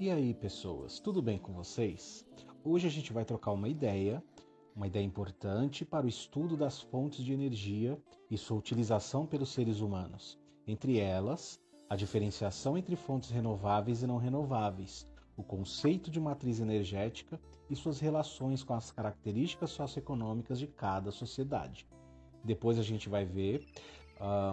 E aí, pessoas, tudo bem com vocês? Hoje a gente vai trocar uma ideia importante para o estudo das fontes de energia e sua utilização pelos seres humanos. Entre elas, a diferenciação entre fontes renováveis e não renováveis, o conceito de matriz energética e suas relações com as características socioeconômicas de cada sociedade. Depois a gente vai ver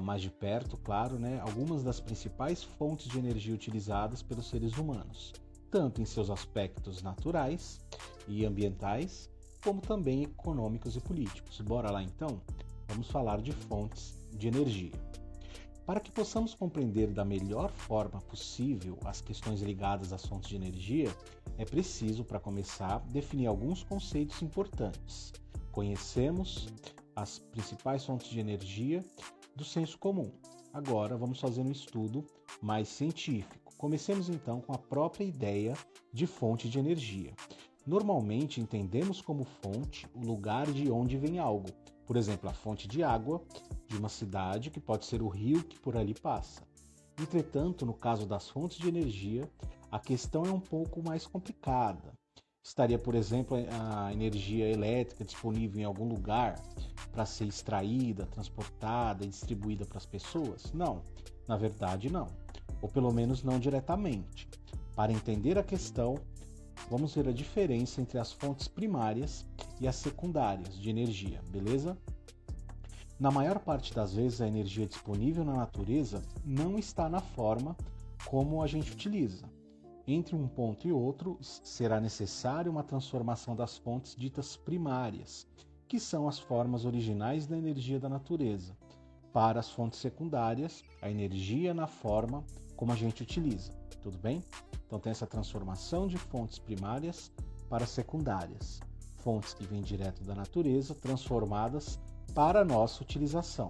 mais de perto, claro, algumas das principais fontes de energia utilizadas pelos seres humanos, tanto em seus aspectos naturais e ambientais, como também econômicos e políticos. Bora lá então? Vamos falar de fontes de energia. Para que possamos compreender da melhor forma possível as questões ligadas às fontes de energia, é preciso, para começar, definir alguns conceitos importantes. Conhecemos as principais fontes de energia do senso comum. Agora vamos fazer um estudo mais científico. Comecemos então com a própria ideia de fonte de energia. Normalmente entendemos como fonte o lugar de onde vem algo. Por exemplo, a fonte de água de uma cidade, que pode ser o rio que por ali passa. Entretanto, no caso das fontes de energia, a questão é um pouco mais complicada. Estaria, por exemplo, a energia elétrica disponível em algum lugar para ser extraída, transportada e distribuída para as pessoas? Não, na verdade não, ou pelo menos não diretamente. Para entender a questão, vamos ver a diferença entre as fontes primárias e as secundárias de energia, beleza? Na maior parte das vezes, a energia disponível na natureza não está na forma como a gente utiliza. Entre um ponto e outro, será necessária uma transformação das fontes ditas primárias, que são as formas originais da energia da natureza, para as fontes secundárias, a energia na forma como a gente utiliza. Tudo bem? Então tem essa transformação de fontes primárias para secundárias, fontes que vêm direto da natureza, transformadas para a nossa utilização.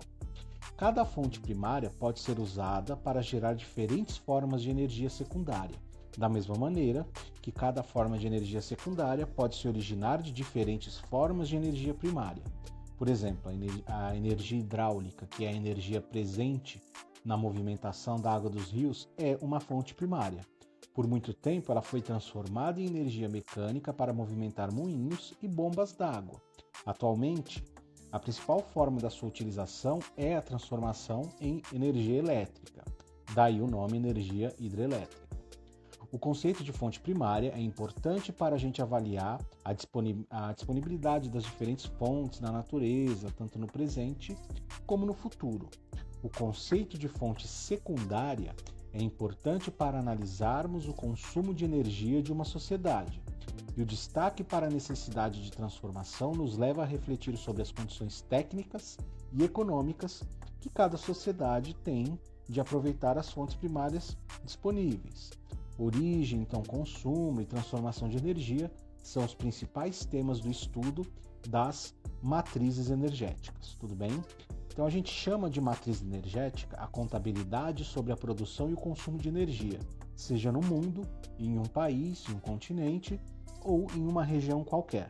Cada fonte primária pode ser usada para gerar diferentes formas de energia secundária, da mesma maneira que cada forma de energia secundária pode se originar de diferentes formas de energia primária. Por exemplo, a energia hidráulica, que é a energia presente na movimentação da água dos rios, é uma fonte primária. Por muito tempo, ela foi transformada em energia mecânica para movimentar moinhos e bombas d'água. Atualmente, a principal forma da sua utilização é a transformação em energia elétrica, daí o nome energia hidrelétrica. O conceito de fonte primária é importante para a gente avaliar a disponibilidade das diferentes fontes na natureza, tanto no presente como no futuro. O conceito de fonte secundária é importante para analisarmos o consumo de energia de uma sociedade. E o destaque para a necessidade de transformação nos leva a refletir sobre as condições técnicas e econômicas que cada sociedade tem de aproveitar as fontes primárias disponíveis. Origem, então, consumo e transformação de energia são os principais temas do estudo das matrizes energéticas, tudo bem? Então a gente chama de matriz energética a contabilidade sobre a produção e o consumo de energia, seja no mundo, em um país, em um continente ou em uma região qualquer.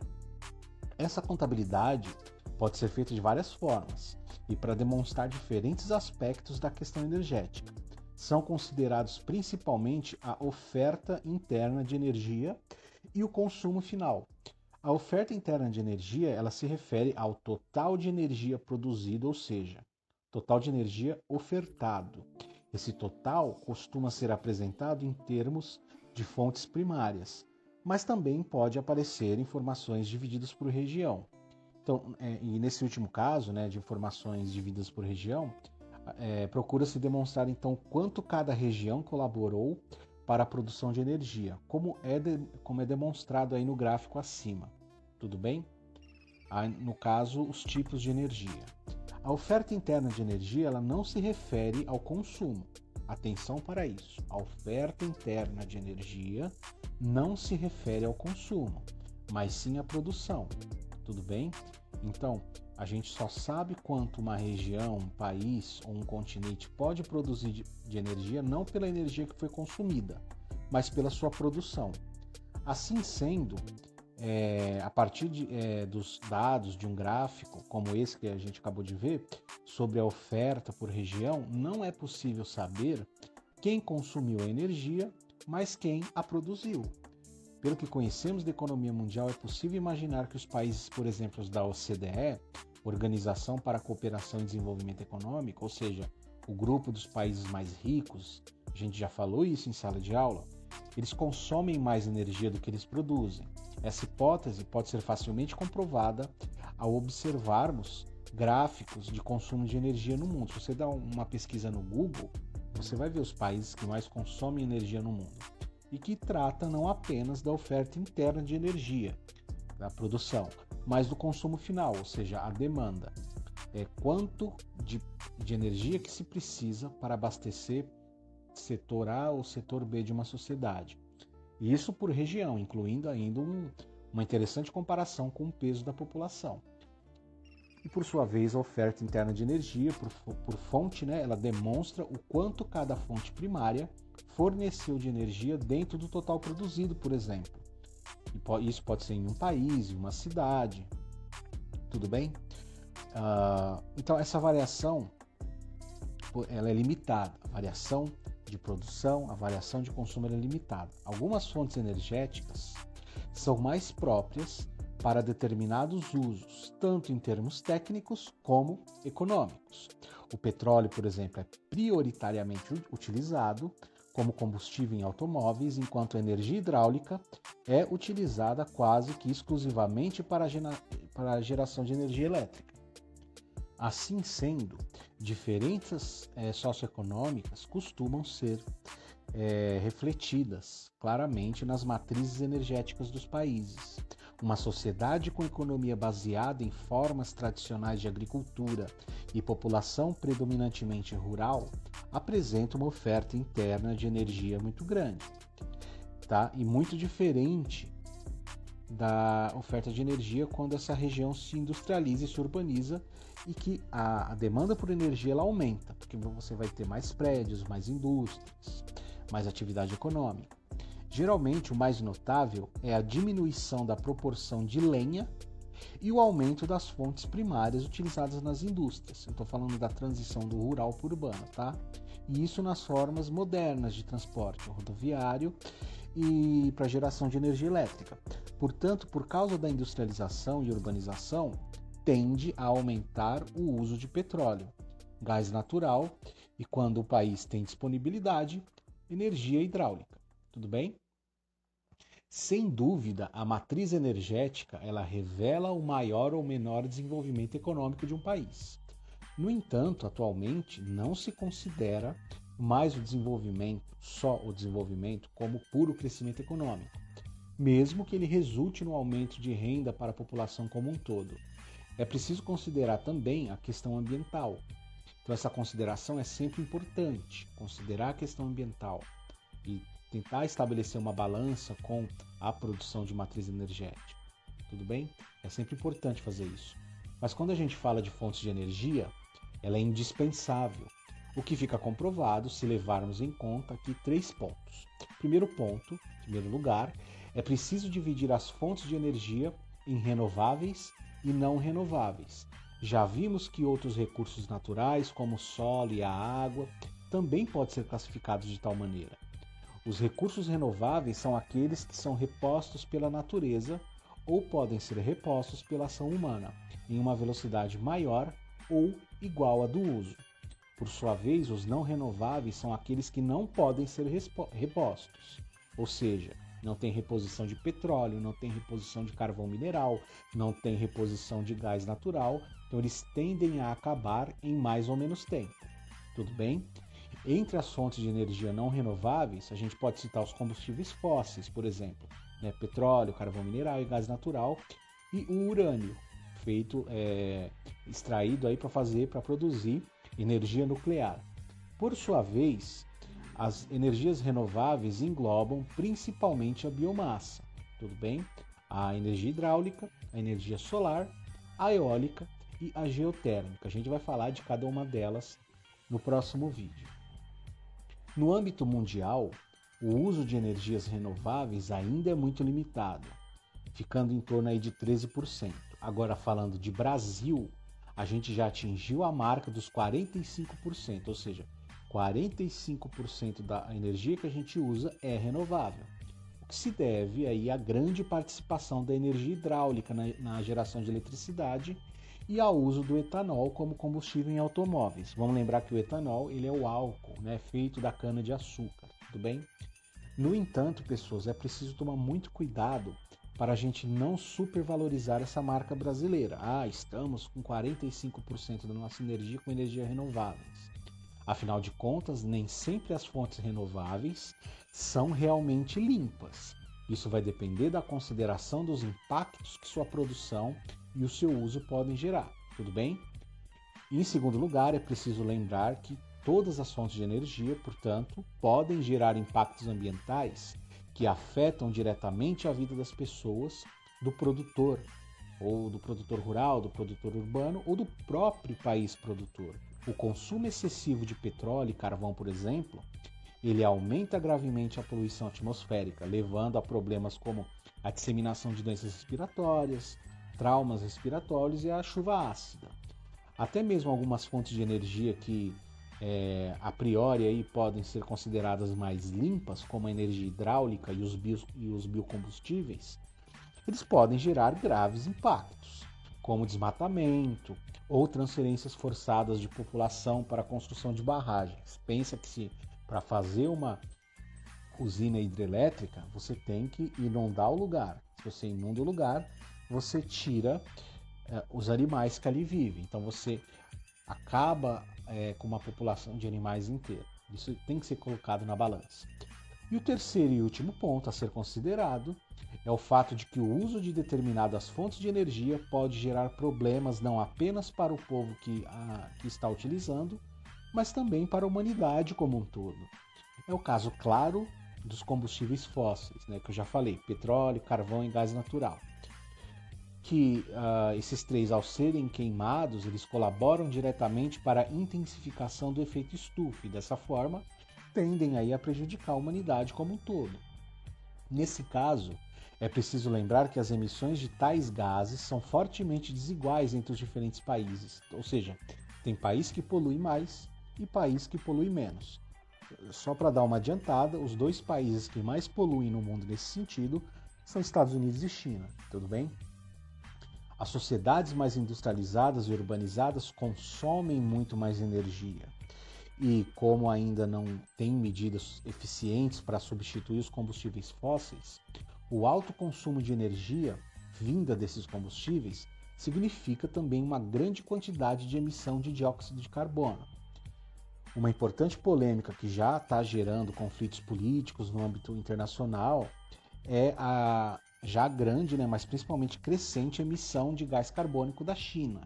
Essa contabilidade pode ser feita de várias formas e para demonstrar diferentes aspectos da questão energética. São considerados principalmente a oferta interna de energia e o consumo final. A oferta interna de energia, ela se refere ao total de energia produzido, ou seja, total de energia ofertado. Esse total costuma ser apresentado em termos de fontes primárias, mas também pode aparecer informações divididas por região. Então, e nesse último caso, de informações divididas por região, procura-se demonstrar então quanto cada região colaborou para a produção de energia, como é demonstrado aí no gráfico acima. Tudo bem? No caso, os tipos de energia. A oferta interna de energia, ela não se refere ao consumo. Atenção para isso. A oferta interna de energia não se refere ao consumo, mas sim à produção. Tudo bem? Então, a gente só sabe quanto uma região, um país ou um continente pode produzir de energia não pela energia que foi consumida, mas pela sua produção. Assim sendo, a partir dos dados de um gráfico, como esse que a gente acabou de ver, sobre a oferta por região, não é possível saber quem consumiu a energia mas quem a produziu. Pelo que conhecemos da economia mundial, é possível imaginar que os países, por exemplo, os da OCDE, Organização para a Cooperação e Desenvolvimento Econômico, ou seja, o grupo dos países mais ricos, a gente já falou isso em sala de aula, eles consomem mais energia do que eles produzem. Essa hipótese pode ser facilmente comprovada ao observarmos gráficos de consumo de energia no mundo. Se você dá uma pesquisa no Google, você vai ver os países que mais consomem energia no mundo e que trata não apenas da oferta interna de energia, da produção, mas do consumo final, ou seja, a demanda. Quanto de energia que se precisa para abastecer setor A ou setor B de uma sociedade. E isso por região, incluindo ainda uma interessante comparação com o peso da população. E por sua vez, a oferta interna de energia por fonte, né, ela demonstra o quanto cada fonte primária forneceu de energia dentro do total produzido, por exemplo. E isso pode ser em um país, em uma cidade, tudo bem? Então essa variação ela é limitada, a variação de produção, a variação de consumo é limitada. Algumas fontes energéticas são mais próprias para determinados usos, tanto em termos técnicos como econômicos. O petróleo, por exemplo, é prioritariamente utilizado como combustível em automóveis, enquanto a energia hidráulica é utilizada quase que exclusivamente para a geração de energia elétrica. Assim sendo, diferenças socioeconômicas costumam ser refletidas claramente nas matrizes energéticas dos países. Uma sociedade com economia baseada em formas tradicionais de agricultura e população predominantemente rural apresenta uma oferta interna de energia muito grande, tá? E muito diferente da oferta de energia quando essa região se industrializa e se urbaniza e que a demanda por energia ela aumenta, porque você vai ter mais prédios, mais indústrias, mais atividade econômica. Geralmente, o mais notável é a diminuição da proporção de lenha e o aumento das fontes primárias utilizadas nas indústrias. Eu estou falando da transição do rural para o urbano, tá? E isso nas formas modernas de transporte rodoviário e para geração de energia elétrica. Portanto, por causa da industrialização e urbanização, tende a aumentar o uso de petróleo, gás natural e, quando o país tem disponibilidade, energia hidráulica. Tudo bem? Sem dúvida, a matriz energética ela revela o maior ou menor desenvolvimento econômico de um país. No entanto, atualmente não se considera mais só o desenvolvimento como puro crescimento econômico, mesmo que ele resulte no aumento de renda para a população como um todo. É preciso considerar também a questão ambiental. Então essa consideração é sempre importante, considerar a questão ambiental e tentar estabelecer uma balança com a produção de matriz energética. Tudo bem? É sempre importante fazer isso. Mas quando a gente fala de fontes de energia, ela é indispensável, o que fica comprovado se levarmos em conta aqui 3 pontos. Primeiro ponto, em primeiro lugar, é preciso dividir as fontes de energia em renováveis e não renováveis. Já vimos que outros recursos naturais, como o solo e a água, também podem ser classificados de tal maneira. Os recursos renováveis são aqueles que são repostos pela natureza ou podem ser repostos pela ação humana, em uma velocidade maior ou igual à do uso. Por sua vez, os não renováveis são aqueles que não podem ser repostos, ou seja, não tem reposição de petróleo, não tem reposição de carvão mineral, não tem reposição de gás natural, então eles tendem a acabar em mais ou menos tempo. Tudo bem? Entre as fontes de energia não renováveis, a gente pode citar os combustíveis fósseis, por exemplo, petróleo, carvão mineral e gás natural, e o urânio, extraído aí para produzir energia nuclear. Por sua vez, as energias renováveis englobam principalmente a biomassa, tudo bem? A energia hidráulica, a energia solar, a eólica e a geotérmica. A gente vai falar de cada uma delas no próximo vídeo. No âmbito mundial, o uso de energias renováveis ainda é muito limitado, ficando em torno aí de 13%. Agora, falando de Brasil, a gente já atingiu a marca dos 45%, ou seja, 45% da energia que a gente usa é renovável, o que se deve aí à grande participação da energia hidráulica na geração de eletricidade e ao uso do etanol como combustível em automóveis. Vamos lembrar que o etanol ele é o álcool, né, feito da cana-de-açúcar, tudo bem? No entanto, pessoas, é preciso tomar muito cuidado para a gente não supervalorizar essa marca brasileira. Estamos com 45% da nossa energia com energias renováveis. Afinal de contas, nem sempre as fontes renováveis são realmente limpas. Isso vai depender da consideração dos impactos que sua produção e o seu uso podem gerar, tudo bem? E, em segundo lugar, é preciso lembrar que todas as fontes de energia, portanto, podem gerar impactos ambientais que afetam diretamente a vida das pessoas, do produtor, ou do produtor rural, do produtor urbano, ou do próprio país produtor. O consumo excessivo de petróleo e carvão, por exemplo, ele aumenta gravemente a poluição atmosférica, levando a problemas como a disseminação de doenças respiratórias, traumas respiratórios e a chuva ácida. Até mesmo algumas fontes de energia que a priori aí podem ser consideradas mais limpas, como a energia hidráulica e os biocombustíveis, eles podem gerar graves impactos, como desmatamento ou transferências forçadas de população para a construção de barragens. Pensa que se para fazer uma usina hidrelétrica, você tem que inundar o lugar. Se você inunda o lugar, você tira os animais que ali vivem. Então você acaba com uma população de animais inteira. Isso tem que ser colocado na balança. E o terceiro e último ponto a ser considerado é o fato de que o uso de determinadas fontes de energia pode gerar problemas não apenas para o povo que está utilizando, mas também para a humanidade como um todo. É o caso claro dos combustíveis fósseis, né, que eu já falei, petróleo, carvão e gás natural. Que esses três, ao serem queimados, eles colaboram diretamente para a intensificação do efeito estufa e, dessa forma, tendem aí a prejudicar a humanidade como um todo. Nesse caso, é preciso lembrar que as emissões de tais gases são fortemente desiguais entre os diferentes países, ou seja, tem país que polui mais e país que polui menos. Só para dar uma adiantada, os dois países que mais poluem no mundo nesse sentido são Estados Unidos e China, tudo bem? As sociedades mais industrializadas e urbanizadas consomem muito mais energia. E como ainda não tem medidas eficientes para substituir os combustíveis fósseis, o alto consumo de energia vinda desses combustíveis significa também uma grande quantidade de emissão de dióxido de carbono. Uma importante polêmica que já está gerando conflitos políticos no âmbito internacional é a já grande, mas principalmente crescente emissão de gás carbônico da China.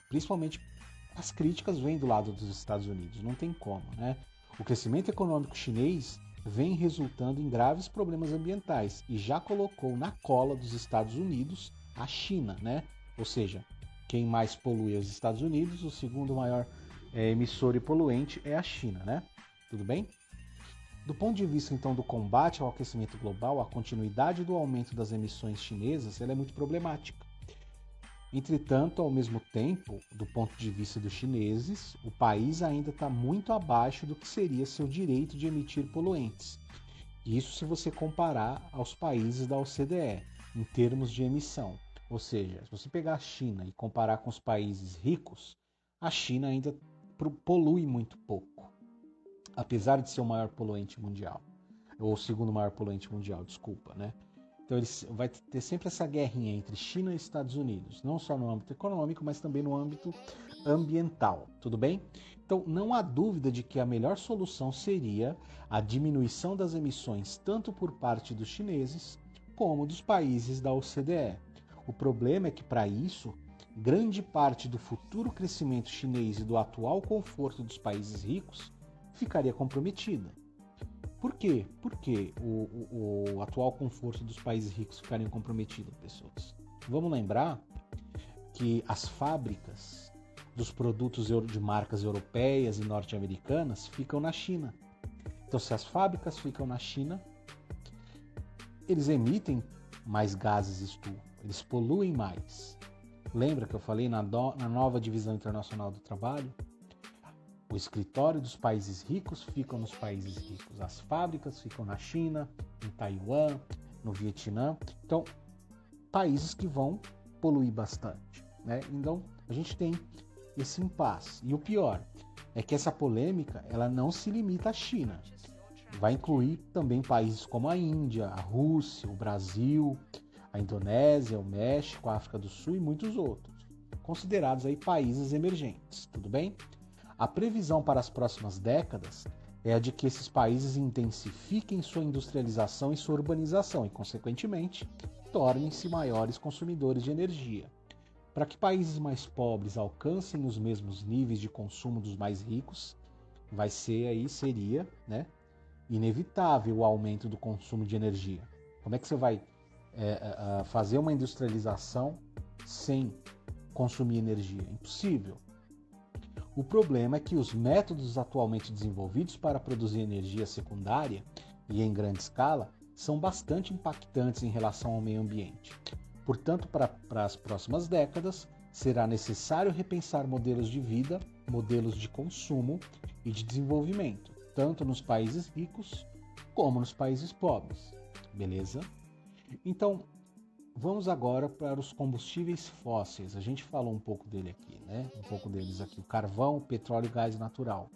Principalmente as críticas vêm do lado dos Estados Unidos, não tem como, né? O crescimento econômico chinês vem resultando em graves problemas ambientais e já colocou na cola dos Estados Unidos a China, né? Ou seja, quem mais polui é os Estados Unidos, o segundo maior emissor e poluente é a China, né? Tudo bem? Do ponto de vista, então, do combate ao aquecimento global, a continuidade do aumento das emissões chinesas ela é muito problemática. Entretanto, ao mesmo tempo, do ponto de vista dos chineses, o país ainda está muito abaixo do que seria seu direito de emitir poluentes. Isso se você comparar aos países da OCDE, em termos de emissão. Ou seja, se você pegar a China e comparar com os países ricos, a China ainda polui muito pouco. Apesar de ser o maior poluente mundial, ou o segundo maior poluente mundial, desculpa, né? Então ele vai ter sempre essa guerrinha entre China e Estados Unidos, não só no âmbito econômico, mas também no âmbito ambiental, tudo bem? Então não há dúvida de que a melhor solução seria a diminuição das emissões tanto por parte dos chineses como dos países da OCDE. O problema é que para isso, grande parte do futuro crescimento chinês e do atual conforto dos países ricos ficaria comprometida. Por quê? Por que o atual conforto dos países ricos ficaria comprometido, pessoas? Vamos lembrar que as fábricas dos produtos de marcas europeias e norte-americanas ficam na China. Então, se as fábricas ficam na China, eles emitem mais gases estufa, eles poluem mais. Lembra que eu falei na nova divisão internacional do trabalho? O escritório dos países ricos ficam nos países ricos. As fábricas ficam na China, em Taiwan, no Vietnã. Então, países que vão poluir bastante, né? Então, a gente tem esse impasse. E o pior é que essa polêmica ela não se limita à China. Vai incluir também países como a Índia, a Rússia, o Brasil, a Indonésia, o México, a África do Sul e muitos outros, considerados aí países emergentes, tudo bem? A previsão para as próximas décadas é a de que esses países intensifiquem sua industrialização e sua urbanização e, consequentemente, tornem-se maiores consumidores de energia. Para que países mais pobres alcancem os mesmos níveis de consumo dos mais ricos, seria, né, inevitável o aumento do consumo de energia. Como é que você vai fazer uma industrialização sem consumir energia? Impossível. O problema é que os métodos atualmente desenvolvidos para produzir energia secundária e em grande escala são bastante impactantes em relação ao meio ambiente. Portanto, para as próximas décadas, será necessário repensar modelos de vida, modelos de consumo e de desenvolvimento, tanto nos países ricos como nos países pobres. Beleza? Então, vamos agora para os combustíveis fósseis. A gente falou um pouco dele aqui, né? Um pouco deles aqui: o carvão, o petróleo e gás natural.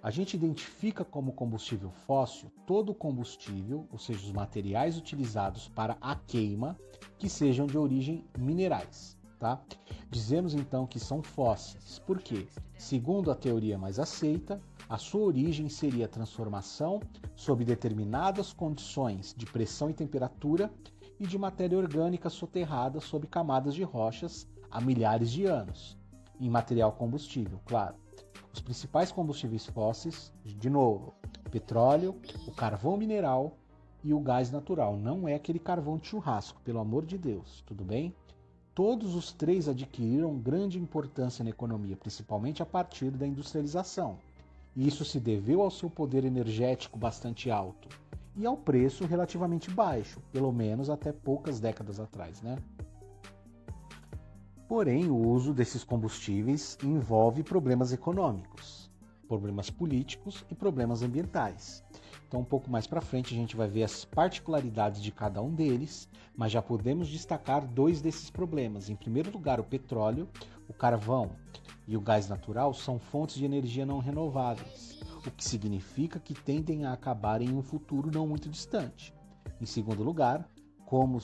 A gente identifica como combustível fóssil todo o combustível, ou seja, os materiais utilizados para a queima, que sejam de origem minerais, tá? Dizemos então que são fósseis, porque, segundo a teoria mais aceita, a sua origem seria a transformação sob determinadas condições de pressão e temperatura e de matéria orgânica soterrada sob camadas de rochas há milhares de anos, em material combustível, claro. Os principais combustíveis fósseis, de novo, o petróleo, o carvão mineral e o gás natural. Não é aquele carvão de churrasco, pelo amor de Deus, tudo bem? Todos os três adquiriram grande importância na economia, principalmente a partir da industrialização. E isso se deveu ao seu poder energético bastante alto e ao preço relativamente baixo, pelo menos até poucas décadas atrás, né? Porém, o uso desses combustíveis envolve problemas econômicos, problemas políticos e problemas ambientais. Então, um pouco mais para frente, a gente vai ver as particularidades de cada um deles, mas já podemos destacar dois desses problemas. Em primeiro lugar, o petróleo, o carvão e o gás natural são fontes de energia não renováveis, o que significa que tendem a acabar em um futuro não muito distante. Em segundo lugar, como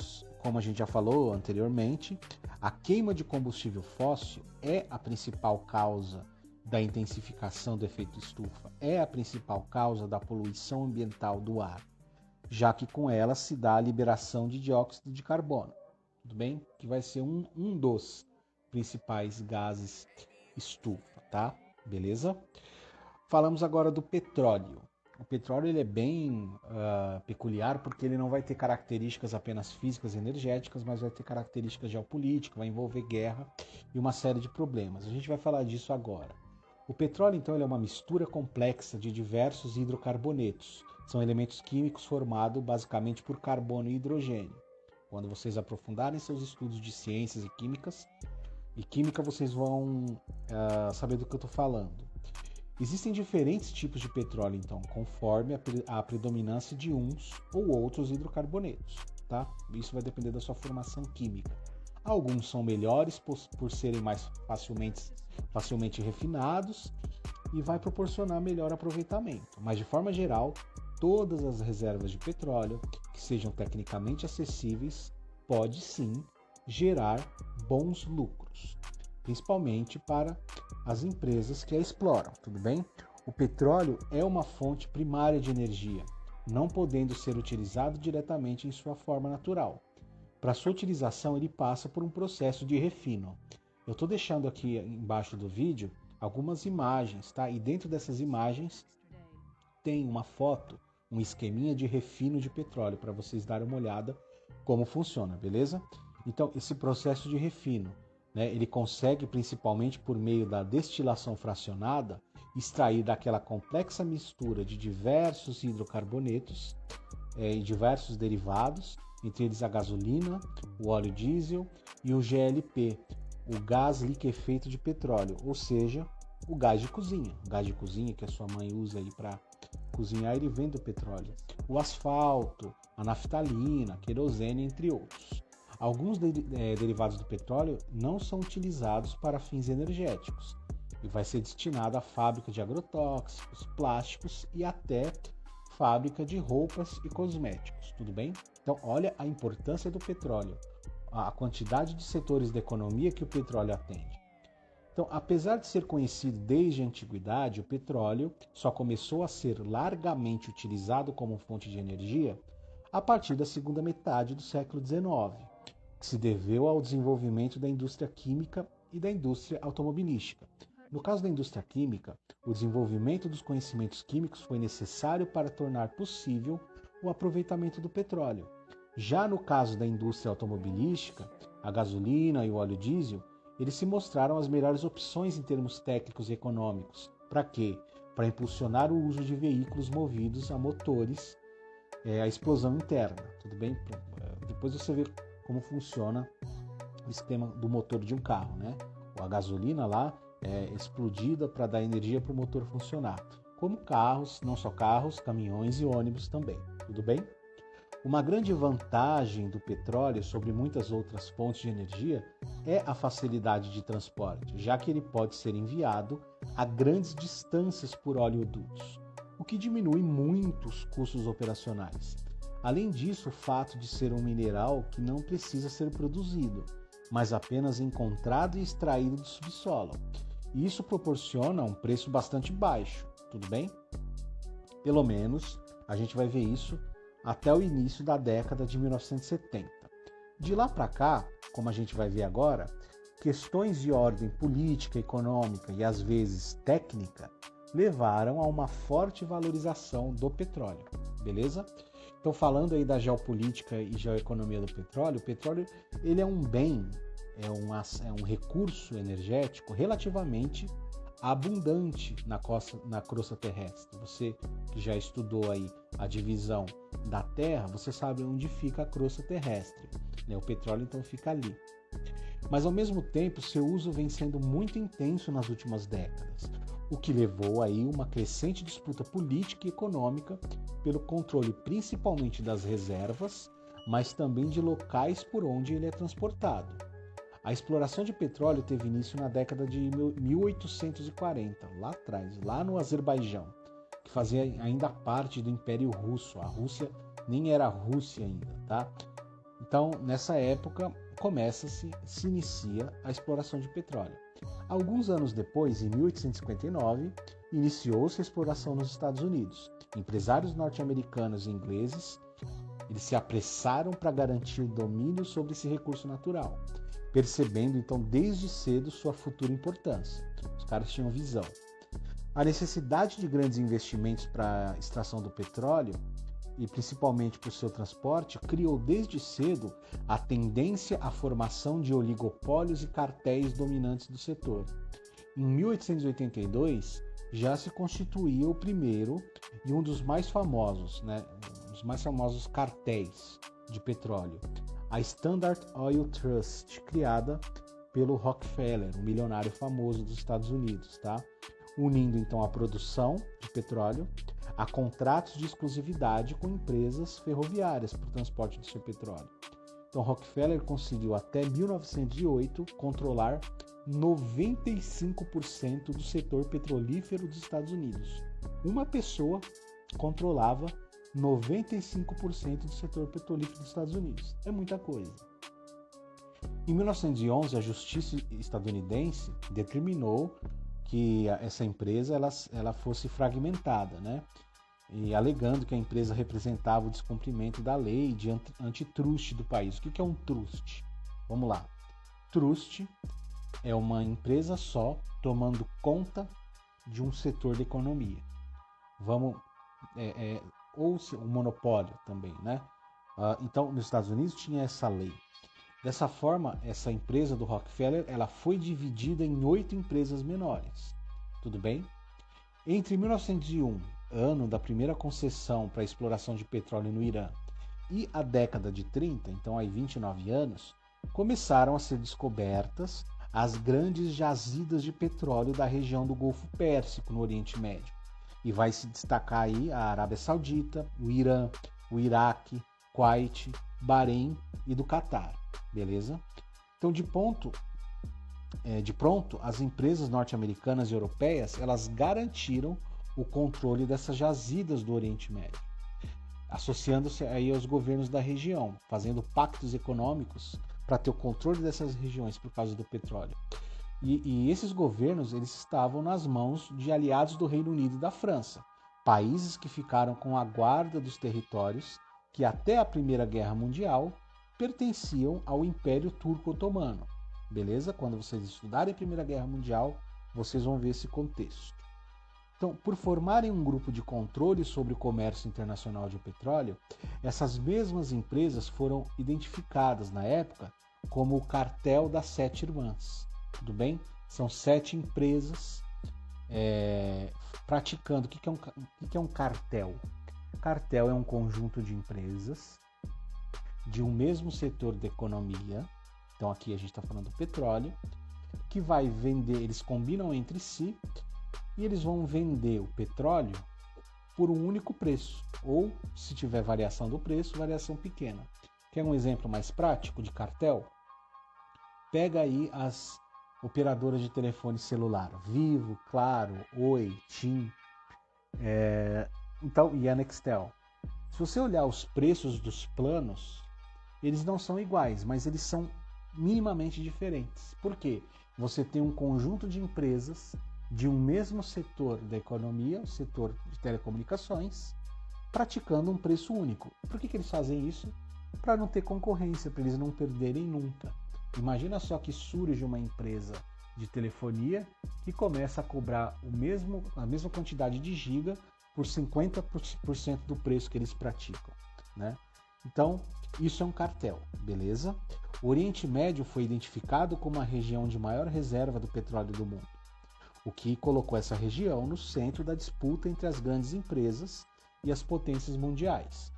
a gente já falou anteriormente, a queima de combustível fóssil é a principal causa da intensificação do efeito estufa, é a principal causa da poluição ambiental do ar, já que com ela se dá a liberação de dióxido de carbono, tudo bem? Que vai ser um dos principais gases estufa, tá? Beleza? Falamos agora do petróleo. O petróleo ele é bem peculiar porque ele não vai ter características apenas físicas e energéticas, mas vai ter características geopolíticas, vai envolver guerra e uma série de problemas. A gente vai falar disso agora. O petróleo, então, ele é uma mistura complexa de diversos hidrocarbonetos. São elementos químicos formados basicamente por carbono e hidrogênio. Quando vocês aprofundarem seus estudos de ciências e química, vocês vão saber do que eu estou falando. Existem diferentes tipos de petróleo, então, conforme a predominância de uns ou outros hidrocarbonetos, tá? Isso vai depender da sua formação química. Alguns são melhores por serem mais facilmente refinados e vai proporcionar melhor aproveitamento. Mas, de forma geral, todas as reservas de petróleo que sejam tecnicamente acessíveis pode sim gerar bons lucros, principalmente para as empresas que a exploram, tudo bem? O petróleo é uma fonte primária de energia, não podendo ser utilizado diretamente em sua forma natural. Para sua utilização, ele passa por um processo de refino. Eu estou deixando aqui embaixo do vídeo algumas imagens, tá? E dentro dessas imagens tem uma foto, um esqueminha de refino de petróleo, para vocês darem uma olhada como funciona, beleza? Então, esse processo de refino, né, ele consegue, principalmente por meio da destilação fracionada, extrair daquela complexa mistura de diversos hidrocarbonetos e diversos derivados, entre eles a gasolina, o óleo diesel e o GLP, o gás liquefeito de petróleo, ou seja, o gás de cozinha que a sua mãe usa aí para cozinhar, ele vem do petróleo. O asfalto, a naftalina, a querosene, entre outros. Alguns derivados do petróleo não são utilizados para fins energéticos e vai ser destinado à fábrica de agrotóxicos, plásticos e até fábrica de roupas e cosméticos, tudo bem? Então, olha a importância do petróleo, a quantidade de setores da economia que o petróleo atende. Então, apesar de ser conhecido desde a antiguidade, o petróleo só começou a ser largamente utilizado como fonte de energia a partir da segunda metade do século XIX, que se deveu ao desenvolvimento da indústria química e da indústria automobilística. No caso da indústria química, o desenvolvimento dos conhecimentos químicos foi necessário para tornar possível o aproveitamento do petróleo. Já no caso da indústria automobilística, a gasolina e o óleo diesel, eles se mostraram as melhores opções em termos técnicos e econômicos. Para quê? Para impulsionar o uso de veículos movidos a motores, a explosão interna. Tudo bem? Depois você vê como funciona o esquema do motor de um carro, né? A gasolina lá é explodida para dar energia para o motor funcionar. Como carros, não só carros, caminhões e ônibus também. Tudo bem? Uma grande vantagem do petróleo sobre muitas outras fontes de energia é a facilidade de transporte, já que ele pode ser enviado a grandes distâncias por oleodutos, o que diminui muito os custos operacionais. Além disso, o fato de ser um mineral que não precisa ser produzido, mas apenas encontrado e extraído do subsolo. E isso proporciona um preço bastante baixo, tudo bem? Pelo menos a gente vai ver isso até o início da década de 1970. De lá para cá, como a gente vai ver agora, questões de ordem política, econômica e às vezes técnica levaram a uma forte valorização do petróleo, beleza? Então, falando aí da geopolítica e geoeconomia do petróleo, o petróleo ele é um bem, é um recurso energético relativamente abundante na crosta terrestre. Você que já estudou aí a divisão da Terra, você sabe onde fica a crosta terrestre, né? O petróleo então fica ali. Mas ao mesmo tempo, seu uso vem sendo muito intenso nas últimas décadas, o que levou aí uma crescente disputa política e econômica pelo controle principalmente das reservas, mas também de locais por onde ele é transportado. A exploração de petróleo teve início na década de 1840, lá atrás, lá no Azerbaijão, que fazia ainda parte do Império Russo. A Rússia nem era Rússia ainda, tá? Então, nessa época, se inicia a exploração de petróleo. Alguns anos depois, em 1859, iniciou-se a exploração nos Estados Unidos. Empresários norte-americanos e ingleses, eles se apressaram para garantir o domínio sobre esse recurso natural, percebendo então desde cedo sua futura importância. Os caras tinham visão. A necessidade de grandes investimentos para a extração do petróleo, e principalmente para o seu transporte, criou desde cedo a tendência à formação de oligopólios e cartéis dominantes do setor. Em 1882, já se constituía o primeiro e um dos mais famosos, os mais famosos cartéis de petróleo, a Standard Oil Trust, criada pelo Rockefeller, um milionário famoso dos Estados Unidos, tá? Unindo então a produção de petróleo a contratos de exclusividade com empresas ferroviárias para o transporte do seu petróleo. Então Rockefeller conseguiu até 1908 controlar 95% do setor petrolífero dos Estados Unidos. Uma pessoa controlava 95% do setor petrolífero dos Estados Unidos. É muita coisa. Em 1911, a justiça estadunidense determinou que essa empresa ela fosse fragmentada, né? E alegando que a empresa representava o descumprimento da lei de antitruste do país. O que é um truste? Vamos lá. Truste é uma empresa só tomando conta de um setor da economia. Ou um monopólio também, né? Então, nos Estados Unidos tinha essa lei. Dessa forma, essa empresa do Rockefeller ela foi dividida em 8 empresas menores. Tudo bem? Entre 1901, ano da primeira concessão para a exploração de petróleo no Irã, e a década de 30, então aí 29 anos, começaram a ser descobertas as grandes jazidas de petróleo da região do Golfo Pérsico, no Oriente Médio. E vai se destacar aí a Arábia Saudita, o Irã, o Iraque, Kuwait, Bahrein e do Catar, beleza? Então, de pronto, as empresas norte-americanas e europeias, elas garantiram o controle dessas jazidas do Oriente Médio, associando-se aí aos governos da região, fazendo pactos econômicos para ter o controle dessas regiões por causa do petróleo. E esses governos, eles estavam nas mãos de aliados do Reino Unido e da França, países que ficaram com a guarda dos territórios que até a Primeira Guerra Mundial pertenciam ao Império Turco-Otomano. Beleza? Quando vocês estudarem a Primeira Guerra Mundial, vocês vão ver esse contexto. Então, por formarem um grupo de controle sobre o comércio internacional de petróleo, essas mesmas empresas foram identificadas na época como o Cartel das Sete Irmãs. Tudo bem? São 7 empresas praticando. O que é um cartel? Cartel é um conjunto de empresas de um mesmo setor da economia. Então aqui a gente está falando do petróleo, que vai vender, eles combinam entre si e eles vão vender o petróleo por um único preço, ou se tiver variação do preço, variação pequena. Quer um exemplo mais prático de cartel? Pega aí as operadoras de telefone celular, Vivo, Claro, Oi, TIM, e a Nextel. Se você olhar os preços dos planos, eles não são iguais, mas eles são minimamente diferentes. Por quê? Você tem um conjunto de empresas de um mesmo setor da economia, o setor de telecomunicações, praticando um preço único. Por que eles fazem isso? Para não ter concorrência, para eles não perderem nunca. Imagina só que surge uma empresa de telefonia que começa a cobrar a mesma quantidade de giga por 50% do preço que eles praticam, né? Então, isso é um cartel, beleza? O Oriente Médio foi identificado como a região de maior reserva do petróleo do mundo, o que colocou essa região no centro da disputa entre as grandes empresas e as potências mundiais.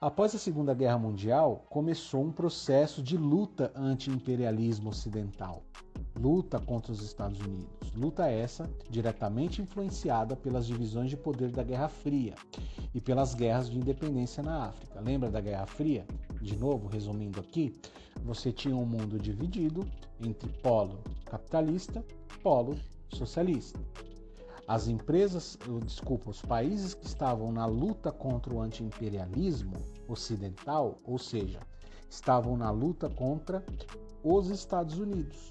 Após a Segunda Guerra Mundial, começou um processo de luta anti-imperialismo ocidental, luta contra os Estados Unidos, luta essa diretamente influenciada pelas divisões de poder da Guerra Fria e pelas guerras de independência na África. Lembra da Guerra Fria? De novo, resumindo aqui, você tinha um mundo dividido entre polo capitalista e polo socialista. Os países que estavam na luta contra o anti-imperialismo ocidental, ou seja, estavam na luta contra os Estados Unidos.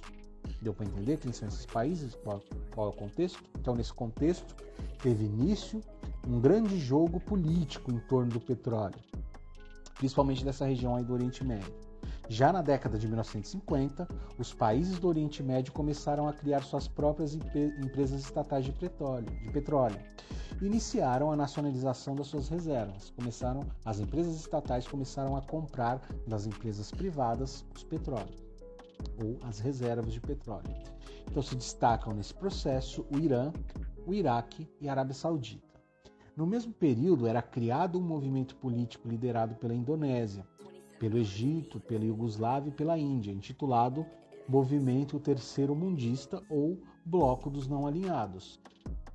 Deu para entender quem são esses países? Qual é o contexto? Então, nesse contexto, teve início um grande jogo político em torno do petróleo, principalmente dessa região aí do Oriente Médio. Já na década de 1950, os países do Oriente Médio começaram a criar suas próprias empresas estatais de petróleo. Iniciaram a nacionalização das suas reservas. As empresas estatais começaram a comprar das empresas privadas os petróleos, ou as reservas de petróleo. Então se destacam nesse processo o Irã, o Iraque e a Arábia Saudita. No mesmo período era criado um movimento político liderado pela Indonésia, pelo Egito, pela Iugoslávia e pela Índia, intitulado Movimento Terceiro Mundista ou Bloco dos Não Alinhados.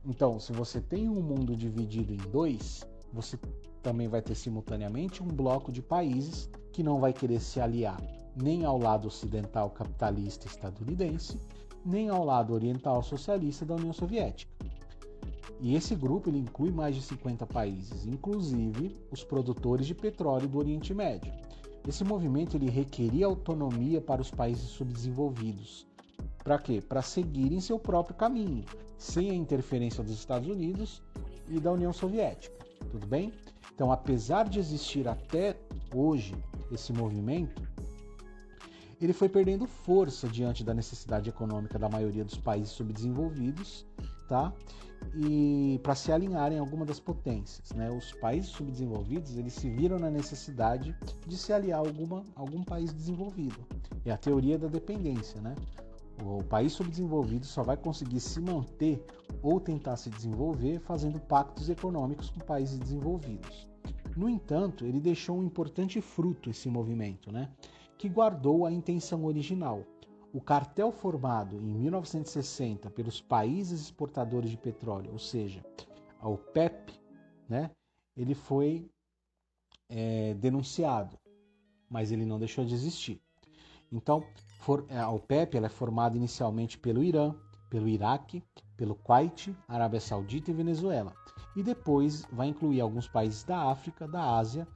Então, se você tem um mundo dividido em dois, você também vai ter simultaneamente um bloco de países que não vai querer se aliar nem ao lado ocidental capitalista estadunidense, nem ao lado oriental socialista da União Soviética. E esse grupo ele inclui mais de 50 países, inclusive os produtores de petróleo do Oriente Médio. Esse movimento ele requeria autonomia para os países subdesenvolvidos. Para quê? Para seguirem seu próprio caminho, sem a interferência dos Estados Unidos e da União Soviética. Tudo bem? Então, apesar de existir até hoje esse movimento, ele foi perdendo força diante da necessidade econômica da maioria dos países subdesenvolvidos, tá? E para se alinharem a alguma das potências, né? Os países subdesenvolvidos eles se viram na necessidade de se aliar a algum país desenvolvido. É a teoria da dependência, né? O país subdesenvolvido só vai conseguir se manter ou tentar se desenvolver fazendo pactos econômicos com países desenvolvidos. No entanto, ele deixou um importante fruto esse movimento, né? Que guardou a intenção original, O cartel formado em 1960 pelos países exportadores de petróleo, ou seja, a OPEP, né, ele foi denunciado, mas ele não deixou de existir. Então, a OPEP ela é formada inicialmente pelo Irã, pelo Iraque, pelo Kuwait, Arábia Saudita e Venezuela. E depois vai incluir alguns países da África, da Ásia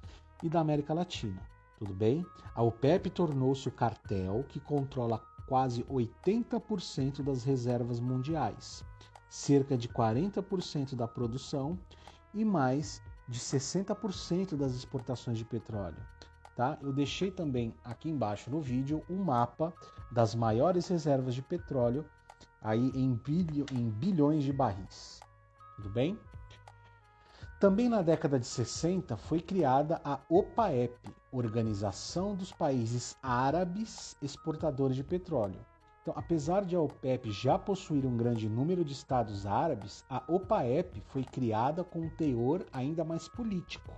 e da América Latina. Tudo bem? A OPEP tornou-se o cartel que controla quase 80% das reservas mundiais, cerca de 40% da produção e mais de 60% das exportações de petróleo. Tá? Eu deixei também aqui embaixo no vídeo um mapa das maiores reservas de petróleo aí em bilhões de barris. Tudo bem? Também na década de 60 foi criada a OPAEP, Organização dos Países Árabes Exportadores de Petróleo. Então, apesar de a OPEP já possuir um grande número de estados árabes, a OPAEP foi criada com um teor ainda mais político,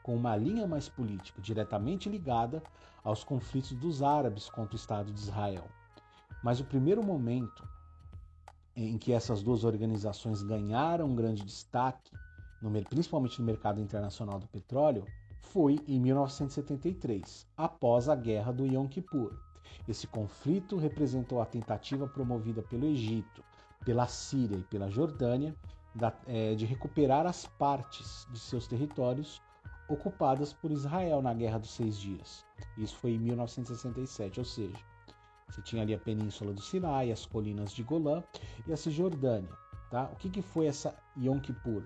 com uma linha mais política, diretamente ligada aos conflitos dos árabes contra o Estado de Israel. Mas o primeiro momento em que essas duas organizações ganharam um grande destaque, principalmente no mercado internacional do petróleo, foi em 1973, após a Guerra do Yom Kippur. Esse conflito representou a tentativa promovida pelo Egito, pela Síria e pela Jordânia de recuperar as partes de seus territórios ocupadas por Israel na Guerra dos 6 Dias. Isso foi em 1967, ou seja, você tinha ali a Península do Sinai, as colinas de Golã e a Cisjordânia. Tá? O que foi essa Yom Kippur?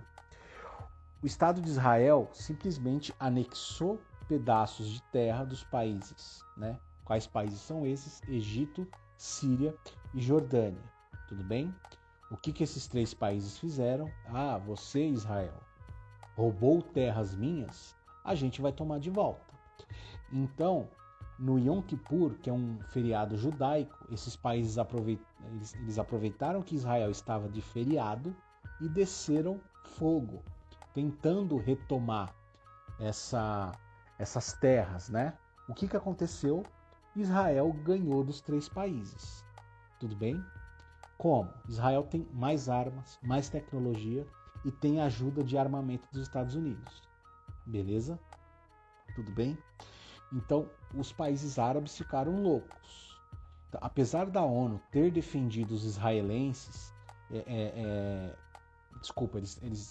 O Estado de Israel simplesmente anexou pedaços de terra dos países, né? Quais países são esses? Egito, Síria e Jordânia. Tudo bem? O que esses 3 países fizeram? Ah, você, Israel, roubou terras minhas, a gente vai tomar de volta. Então, no Yom Kippur, que é um feriado judaico, esses países aproveitaram que Israel estava de feriado e desceram fogo, tentando retomar essas terras, né? O que aconteceu? Israel ganhou dos 3 países. Tudo bem? Como? Israel tem mais armas, mais tecnologia e tem ajuda de armamento dos Estados Unidos. Beleza? Tudo bem? Então, os países árabes ficaram loucos. Então, apesar da ONU ter defendido os israelenses,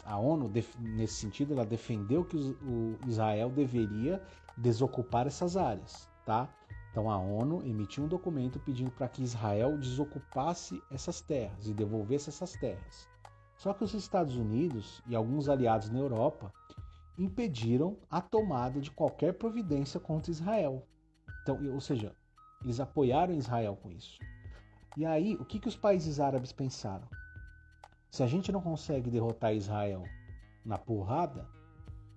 a ONU, nesse sentido, ela defendeu que o Israel deveria desocupar essas áreas, tá? Então a ONU emitiu um documento pedindo para que Israel desocupasse essas terras e devolvesse essas terras. Só que os Estados Unidos e alguns aliados na Europa impediram a tomada de qualquer providência contra Israel. Então, ou seja, eles apoiaram Israel com isso. E aí, o que os países árabes pensaram? Se a gente não consegue derrotar Israel na porrada,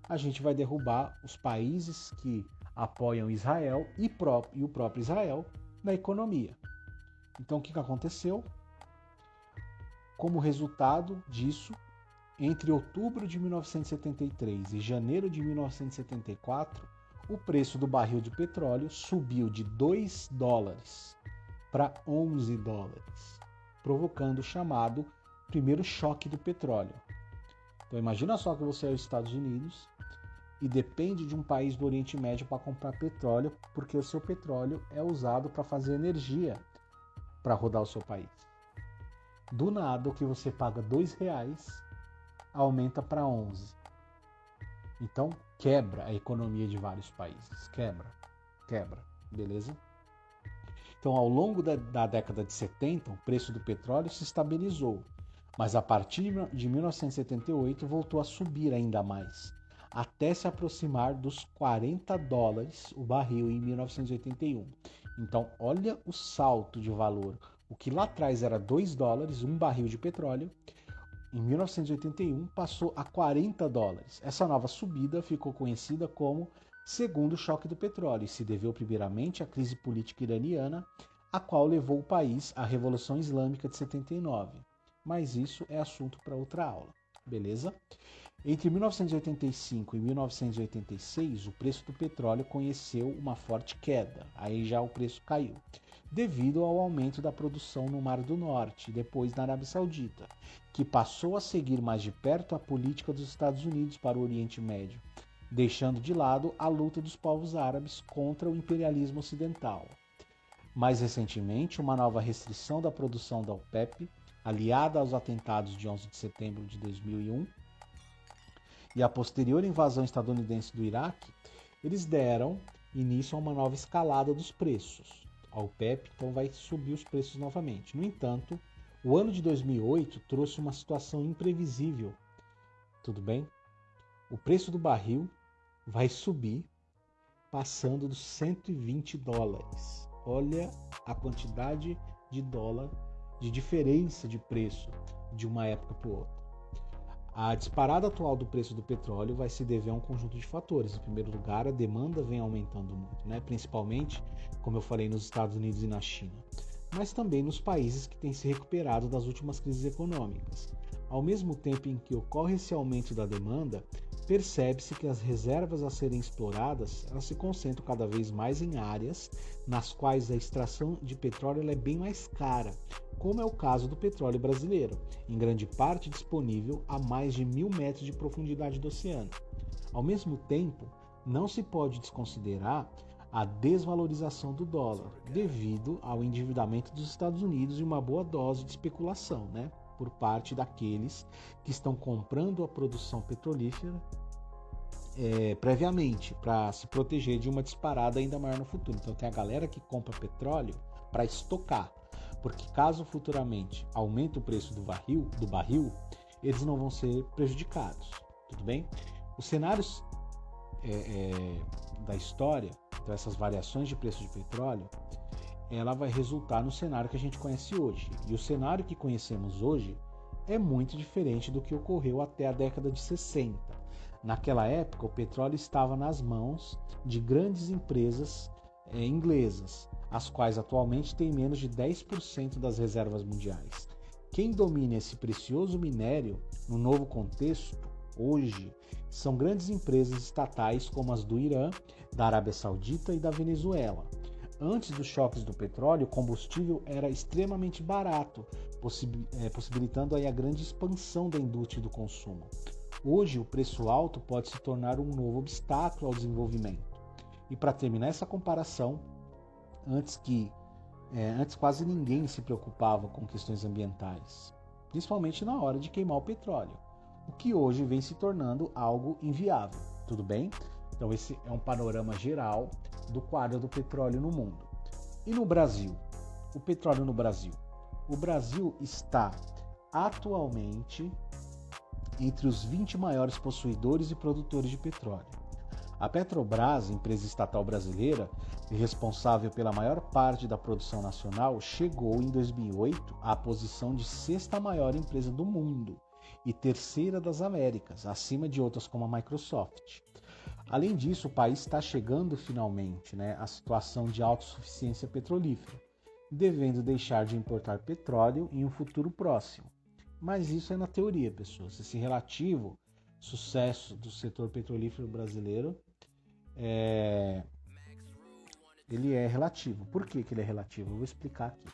a gente vai derrubar os países que apoiam Israel e o próprio Israel na economia. Então o que aconteceu? Como resultado disso, entre outubro de 1973 e janeiro de 1974, o preço do barril de petróleo subiu de $2 para $11, provocando o chamado primeiro choque do petróleo. Então imagina só que você é os Estados Unidos e depende de um país do Oriente Médio para comprar petróleo, porque o seu petróleo é usado para fazer energia para rodar o seu país. Do nada, o que você paga R$2 aumenta para 11. Então quebra a economia de vários países. Quebra, beleza? Então ao longo da década de 70, o preço do petróleo se estabilizou, mas a partir de 1978 voltou a subir ainda mais, até se aproximar dos $40 o barril em 1981. Então, olha o salto de valor. O que lá atrás era $2, um barril de petróleo, em 1981 passou a $40. Essa nova subida ficou conhecida como segundo choque do petróleo e se deveu primeiramente à crise política iraniana, a qual levou o país à Revolução Islâmica de 79. Mas isso é assunto para outra aula, beleza? Entre 1985 e 1986, o preço do petróleo conheceu uma forte queda, aí já o preço caiu. devido ao aumento da produção no Mar do Norte e depois na Arábia Saudita, que passou a seguir mais de perto a política dos Estados Unidos para o Oriente Médio, deixando de lado a luta dos povos árabes contra o imperialismo ocidental. Mais recentemente, uma nova restrição da produção da OPEP, aliada aos atentados de 11 de setembro de 2001 e a posterior invasão estadunidense do Iraque, eles deram início a uma nova escalada dos preços. A OPEP então vai subir os preços novamente. No entanto, o ano de 2008 trouxe uma situação imprevisível. Tudo bem? O preço do barril vai subir, passando dos $120. Olha a quantidade de dólar de diferença de preço de uma época para outra. A disparada atual do preço do petróleo vai se dever a um conjunto de fatores. Em primeiro lugar, a demanda vem aumentando muito, principalmente, como eu falei, nos Estados Unidos e na China, mas também nos países que têm se recuperado das últimas crises econômicas. Ao mesmo tempo em que ocorre esse aumento da demanda, percebe-se que as reservas a serem exploradas elas se concentram cada vez mais em áreas nas quais a extração de petróleo é bem mais cara, como é o caso do petróleo brasileiro, em grande parte disponível a mais de 1.000 metros de profundidade do oceano. Ao mesmo tempo, não se pode desconsiderar a desvalorização do dólar, devido ao endividamento dos Estados Unidos e uma boa dose de especulação, por parte daqueles que estão comprando a produção petrolífera previamente, para se proteger de uma disparada ainda maior no futuro. Então tem a galera que compra petróleo para estocar, porque caso futuramente aumente o preço do barril, eles não vão ser prejudicados, tudo bem? Os cenários da história, então essas variações de preço de petróleo, ela vai resultar no cenário que a gente conhece hoje. E o cenário que conhecemos hoje é muito diferente do que ocorreu até a década de 60. Naquela época, o petróleo estava nas mãos de grandes empresas inglesas, as quais atualmente têm menos de 10% das reservas mundiais. Quem domina esse precioso minério no novo contexto, hoje, são grandes empresas estatais como as do Irã, da Arábia Saudita e da Venezuela. Antes dos choques do petróleo, o combustível era extremamente barato, possibilitando aí a grande expansão da indústria do consumo. Hoje, o preço alto pode se tornar um novo obstáculo ao desenvolvimento. E para terminar essa comparação, antes quase ninguém se preocupava com questões ambientais, principalmente na hora de queimar o petróleo, o que hoje vem se tornando algo inviável, tudo bem? Então esse é um panorama geral do quadro do petróleo no mundo. E no Brasil? O petróleo no Brasil? O Brasil está atualmente entre os 20 maiores possuidores e produtores de petróleo. A Petrobras, empresa estatal brasileira, responsável pela maior parte da produção nacional, chegou em 2008 à posição de sexta maior empresa do mundo e terceira das Américas, acima de outras como a Microsoft. Além disso, o país está chegando finalmente à situação de autossuficiência petrolífera, devendo deixar de importar petróleo em um futuro próximo. Mas isso é na teoria, pessoas. Esse relativo sucesso do setor petrolífero brasileiro ele é relativo. Por que ele é relativo? Eu vou explicar aqui.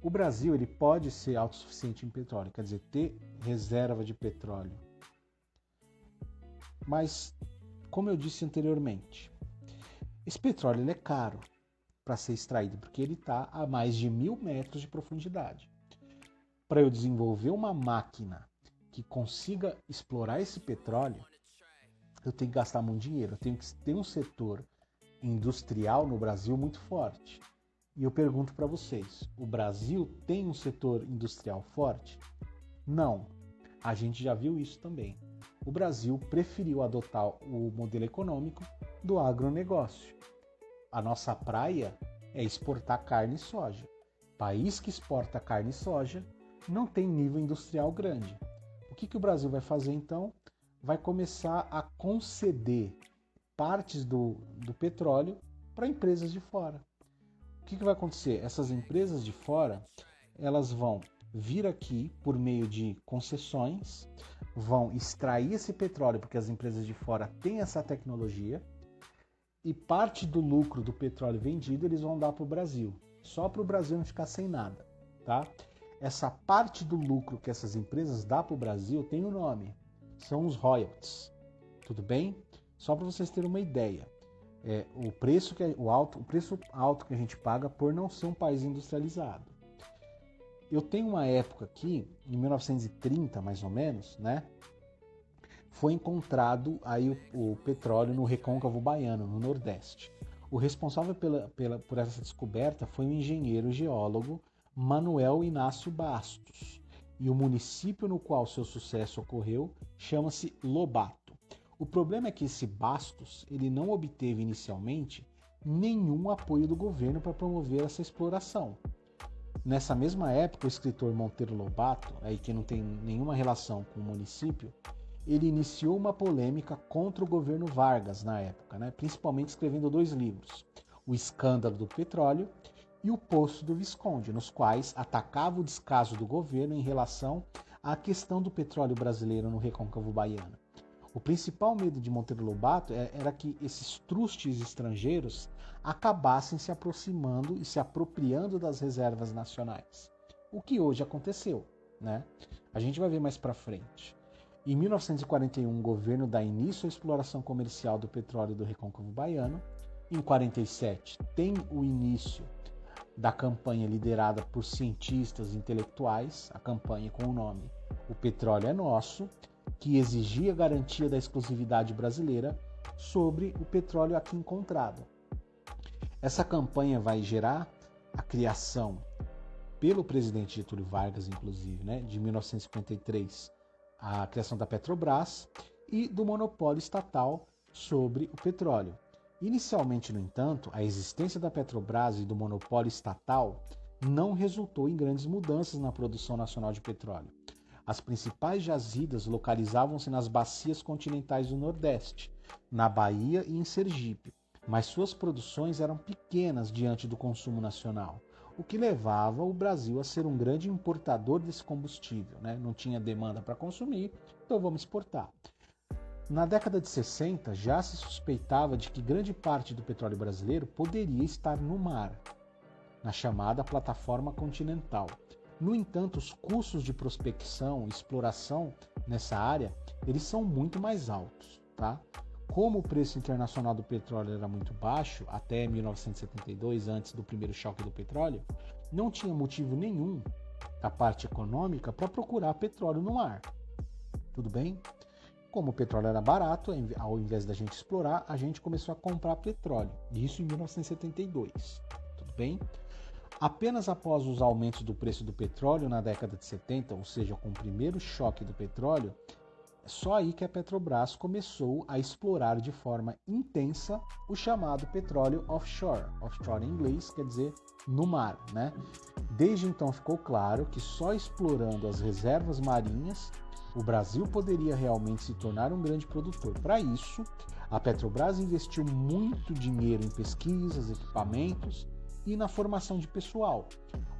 O Brasil ele pode ser autossuficiente em petróleo, quer dizer, ter reserva de petróleo. Mas, como eu disse anteriormente, esse petróleo ele é caro para ser extraído, porque ele está a mais de 1.000 metros de profundidade. Para eu desenvolver uma máquina que consiga explorar esse petróleo, eu tenho que gastar muito dinheiro, eu tenho que ter um setor industrial no Brasil muito forte. E eu pergunto para vocês, o Brasil tem um setor industrial forte? Não, a gente já viu isso também. O Brasil preferiu adotar o modelo econômico do agronegócio. A nossa praia é exportar carne e soja. País que exporta carne e soja não tem nível industrial grande. O que o Brasil vai fazer então? Vai começar a conceder partes do petróleo para empresas de fora. O que vai acontecer? Essas empresas de fora, elas vão vir aqui por meio de concessões, vão extrair esse petróleo, porque as empresas de fora têm essa tecnologia, e parte do lucro do petróleo vendido eles vão dar para o Brasil, só para o Brasil não ficar sem nada, tá? Essa parte do lucro que essas empresas dão para o Brasil tem um nome, são os royalties, tudo bem? Só para vocês terem uma ideia, o preço alto que a gente paga por não ser um país industrializado. Eu tenho uma época aqui, em 1930 mais ou menos, né? Foi encontrado aí o petróleo no Recôncavo Baiano, no Nordeste. O responsável por essa descoberta foi o engenheiro geólogo Manuel Inácio Bastos. E o município no qual seu sucesso ocorreu chama-se Lobato. O problema é que esse Bastos ele não obteve inicialmente nenhum apoio do governo para promover essa exploração. Nessa mesma época, o escritor Monteiro Lobato, aí que não tem nenhuma relação com o município, ele iniciou uma polêmica contra o governo Vargas na época, né? Principalmente escrevendo 2 livros, O Escândalo do Petróleo e O Poço do Visconde, nos quais atacava o descaso do governo em relação à questão do petróleo brasileiro no Recôncavo Baiano. O principal medo de Monteiro Lobato era que esses trustes estrangeiros acabassem se aproximando e se apropriando das reservas nacionais, o que hoje aconteceu, né? A gente vai ver mais para frente. Em 1941, o governo dá início à exploração comercial do petróleo do Recôncavo Baiano. Em 1947, tem o início da campanha liderada por cientistas e intelectuais, a campanha com o nome O Petróleo é Nosso, que exigia garantia da exclusividade brasileira sobre o petróleo aqui encontrado. Essa campanha vai gerar a criação, pelo presidente Getúlio Vargas, inclusive, né, de 1953, a criação da Petrobras e do monopólio estatal sobre o petróleo. Inicialmente, no entanto, a existência da Petrobras e do monopólio estatal não resultou em grandes mudanças na produção nacional de petróleo. As principais jazidas localizavam-se nas bacias continentais do Nordeste, na Bahia e em Sergipe, mas suas produções eram pequenas diante do consumo nacional, o que levava o Brasil a ser um grande importador desse combustível, né? Não tinha demanda para consumir, então vamos exportar. Na década de 60, já se suspeitava de que grande parte do petróleo brasileiro poderia estar no mar, na chamada plataforma continental. No entanto, os custos de prospecção e exploração nessa área, eles são muito mais altos, tá? Como o preço internacional do petróleo era muito baixo, até 1972, antes do primeiro choque do petróleo, não tinha motivo nenhum da parte econômica para procurar petróleo no mar. Tudo bem? Como o petróleo era barato, ao invés da gente explorar, a gente começou a comprar petróleo. Isso em 1972. Tudo bem? Apenas após os aumentos do preço do petróleo na década de 70, ou seja, com o primeiro choque do petróleo, é só aí que a Petrobras começou a explorar de forma intensa o chamado petróleo offshore. Offshore em inglês quer dizer no mar, né? Desde então ficou claro que só explorando as reservas marinhas o Brasil poderia realmente se tornar um grande produtor. Para isso, a Petrobras investiu muito dinheiro em pesquisas, equipamentos e na formação de pessoal,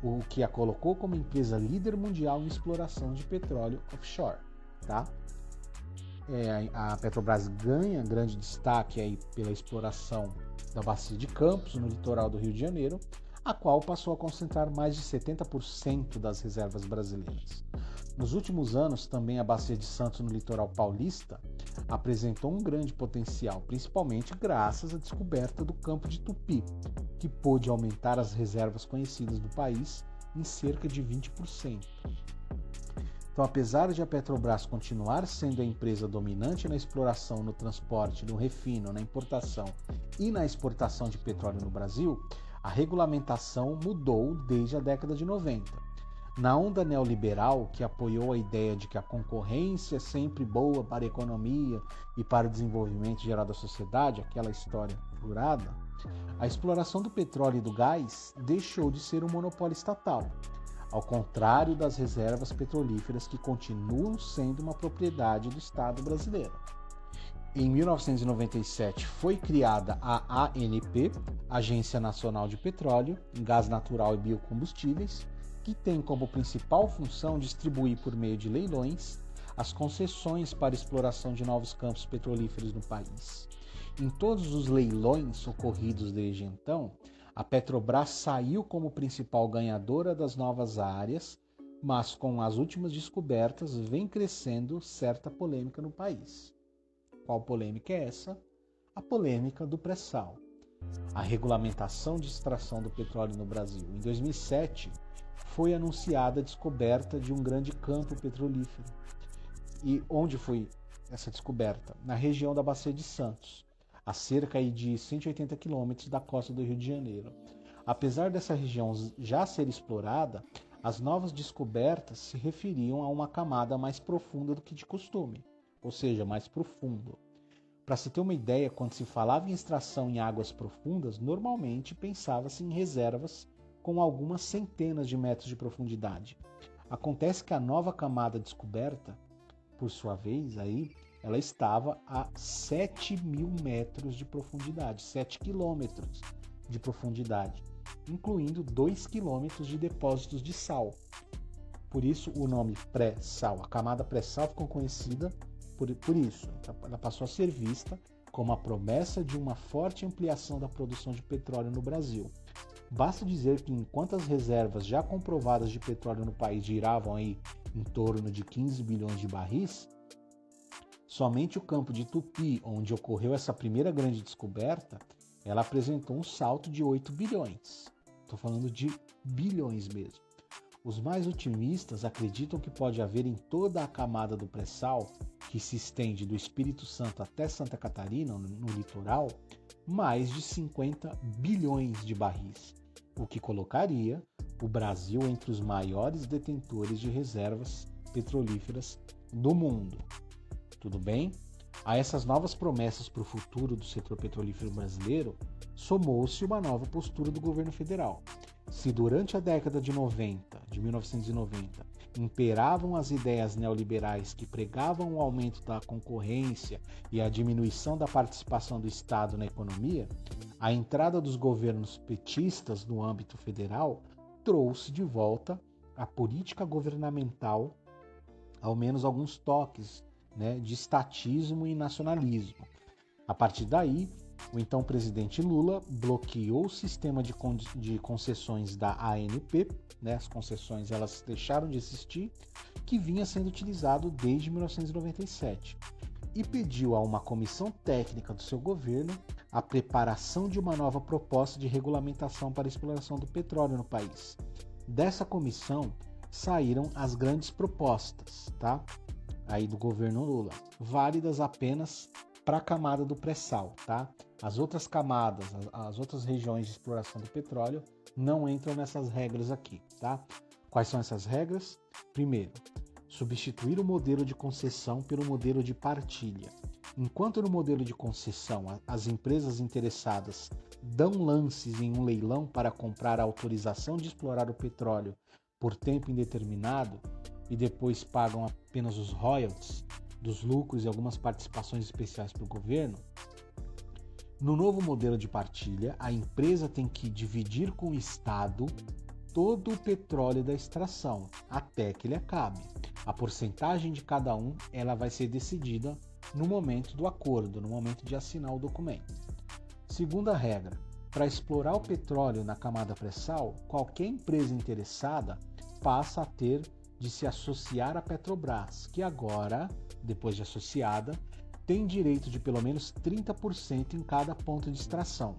o que a colocou como empresa líder mundial em exploração de petróleo offshore, tá? A Petrobras ganha grande destaque aí pela exploração da Bacia de Campos, no litoral do Rio de Janeiro, a qual passou a concentrar mais de 70% das reservas brasileiras. Nos últimos anos, também a Bacia de Santos, no litoral paulista, apresentou um grande potencial, principalmente graças à descoberta do campo de Tupi, que pôde aumentar as reservas conhecidas do país em cerca de 20%. Então, apesar de a Petrobras continuar sendo a empresa dominante na exploração, no transporte, no refino, na importação e na exportação de petróleo no Brasil, a regulamentação mudou desde a década de 90. Na onda neoliberal, que apoiou a ideia de que a concorrência é sempre boa para a economia e para o desenvolvimento geral da sociedade, aquela história furada, a exploração do petróleo e do gás deixou de ser um monopólio estatal, ao contrário das reservas petrolíferas que continuam sendo uma propriedade do Estado brasileiro. Em 1997 foi criada a ANP, Agência Nacional de Petróleo, Gás Natural e Biocombustíveis, que tem como principal função distribuir por meio de leilões as concessões para exploração de novos campos petrolíferos no país. Em todos os leilões ocorridos desde então, a Petrobras saiu como principal ganhadora das novas áreas, mas com as últimas descobertas vem crescendo certa polêmica no país. Qual polêmica é essa? A polêmica do pré-sal. A regulamentação de extração do petróleo no Brasil. Em 2007, foi anunciada a descoberta de um grande campo petrolífero. E onde foi essa descoberta? Na região da Bacia de Santos, a cerca de 180 quilômetros da costa do Rio de Janeiro. Apesar dessa região já ser explorada, as novas descobertas se referiam a uma camada mais profunda do que de costume, ou seja, mais profundo. Para se ter uma ideia, quando se falava em extração em águas profundas, normalmente pensava-se em reservas com algumas centenas de metros de profundidade. Acontece que a nova camada descoberta, por sua vez, ela estava a 7.000 metros de profundidade, 7 quilômetros de profundidade, incluindo 2 quilômetros de depósitos de sal. Por isso o nome pré-sal. A camada pré-sal ficou conhecida por isso. Ela passou a ser vista como a promessa de uma forte ampliação da produção de petróleo no Brasil. Basta dizer que enquanto as reservas já comprovadas de petróleo no país giravam em torno de 15 bilhões de barris, somente o campo de Tupi, onde ocorreu essa primeira grande descoberta, ela apresentou um salto de 8 bilhões. Estou falando de bilhões mesmo. Os mais otimistas acreditam que pode haver em toda a camada do pré-sal, que se estende do Espírito Santo até Santa Catarina, no litoral, mais de 50 bilhões de barris, o que colocaria o Brasil entre os maiores detentores de reservas petrolíferas do mundo. Tudo bem? A essas novas promessas para o futuro do setor petrolífero brasileiro, somou-se uma nova postura do governo federal. Se durante a década de 1990, imperavam as ideias neoliberais que pregavam o aumento da concorrência e a diminuição da participação do Estado na economia, a entrada dos governos petistas no âmbito federal trouxe de volta a política governamental, ao menos alguns toques, de estatismo e nacionalismo. A partir daí, o então presidente Lula bloqueou o sistema de concessões da ANP, as concessões elas deixaram de existir, que vinha sendo utilizado desde 1997, e pediu a uma comissão técnica do seu governo a preparação de uma nova proposta de regulamentação para a exploração do petróleo no país. Dessa comissão saíram as grandes propostas, aí do governo Lula, válidas apenas para a camada do pré-sal, As outras camadas, as outras regiões de exploração do petróleo não entram nessas regras aqui, Quais são essas regras? Primeiro, substituir o modelo de concessão pelo modelo de partilha. Enquanto no modelo de concessão as empresas interessadas dão lances em um leilão para comprar a autorização de explorar o petróleo por tempo indeterminado e depois pagam apenas os royalties dos lucros e algumas participações especiais para o governo, no novo modelo de partilha, a empresa tem que dividir com o Estado todo o petróleo da extração, até que ele acabe. A porcentagem de cada um ela vai ser decidida no momento do acordo, no momento de assinar o documento. Segunda regra, para explorar o petróleo na camada pré-sal, qualquer empresa interessada passa a ter de se associar à Petrobras, que agora, depois de associada, tem direito de pelo menos 30% em cada ponto de extração.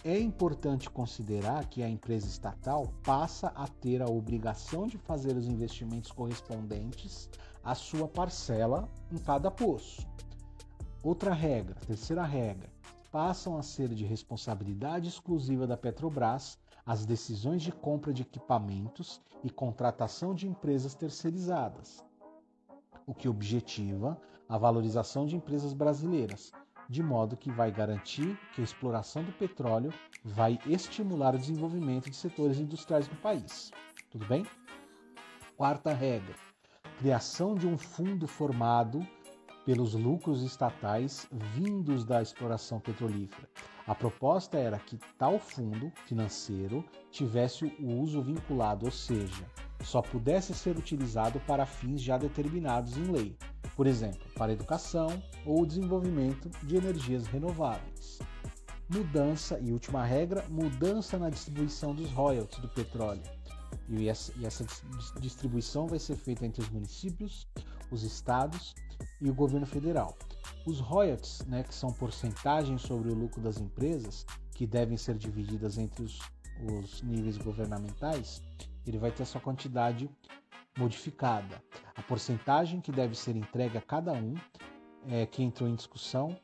É importante considerar que a empresa estatal passa a ter a obrigação de fazer os investimentos correspondentes à sua parcela em cada poço. Outra regra, terceira regra, passam a ser de responsabilidade exclusiva da Petrobras as decisões de compra de equipamentos e contratação de empresas terceirizadas, o que objetiva a valorização de empresas brasileiras, de modo que vai garantir que a exploração do petróleo vai estimular o desenvolvimento de setores industriais no país. Tudo bem? Quarta regra, criação de um fundo formado pelos lucros estatais vindos da exploração petrolífera. A proposta era que tal fundo financeiro tivesse o uso vinculado, ou seja, só pudesse ser utilizado para fins já determinados em lei. por exemplo, para a educação ou o desenvolvimento de energias renováveis. Mudança, e última regra, mudança na distribuição dos royalties do petróleo. E essa distribuição vai ser feita entre os municípios, os estados e o governo federal. Os royalties, que são porcentagens sobre o lucro das empresas, que devem ser divididas entre os níveis governamentais, ele vai ter sua quantidade modificada. A porcentagem que deve ser entregue a cada um, que entrou em discussão,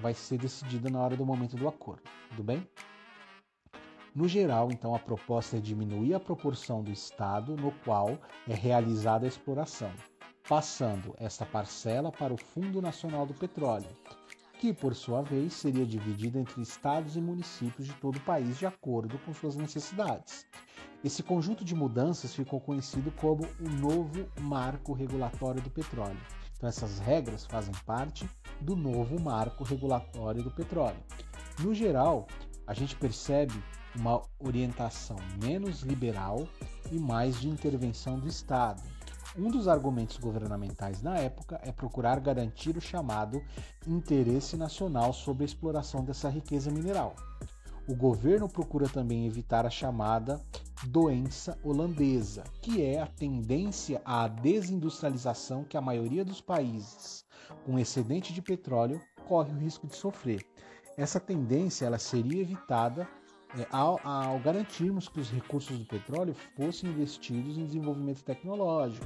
vai ser decidida na hora do momento do acordo, tudo bem? No geral, então, a proposta é diminuir a proporção do estado no qual é realizada a exploração, passando essa parcela para o Fundo Nacional do Petróleo, que, por sua vez, seria dividido entre estados e municípios de todo o país de acordo com suas necessidades. Esse conjunto de mudanças ficou conhecido como o novo Marco Regulatório do Petróleo. Então, essas regras fazem parte do novo Marco Regulatório do Petróleo. No geral, a gente percebe uma orientação menos liberal e mais de intervenção do Estado. Um dos argumentos governamentais na época é procurar garantir o chamado interesse nacional sobre a exploração dessa riqueza mineral. O governo procura também evitar a chamada doença holandesa, que é a tendência à desindustrialização que a maioria dos países com excedente de petróleo corre o risco de sofrer. Essa tendência ela seria evitada ao garantirmos que os recursos do petróleo fossem investidos em desenvolvimento tecnológico,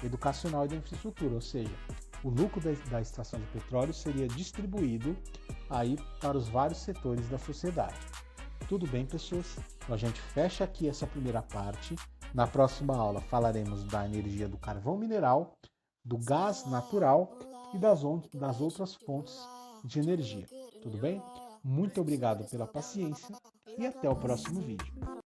educacional e da infraestrutura, ou seja, o lucro da extração de petróleo seria distribuído aí para os vários setores da sociedade. Tudo bem, pessoas? Então a gente fecha aqui essa primeira parte. Na próxima aula falaremos da energia do carvão mineral, do gás natural e das outras fontes de energia. Tudo bem? Muito obrigado pela paciência e até o próximo vídeo.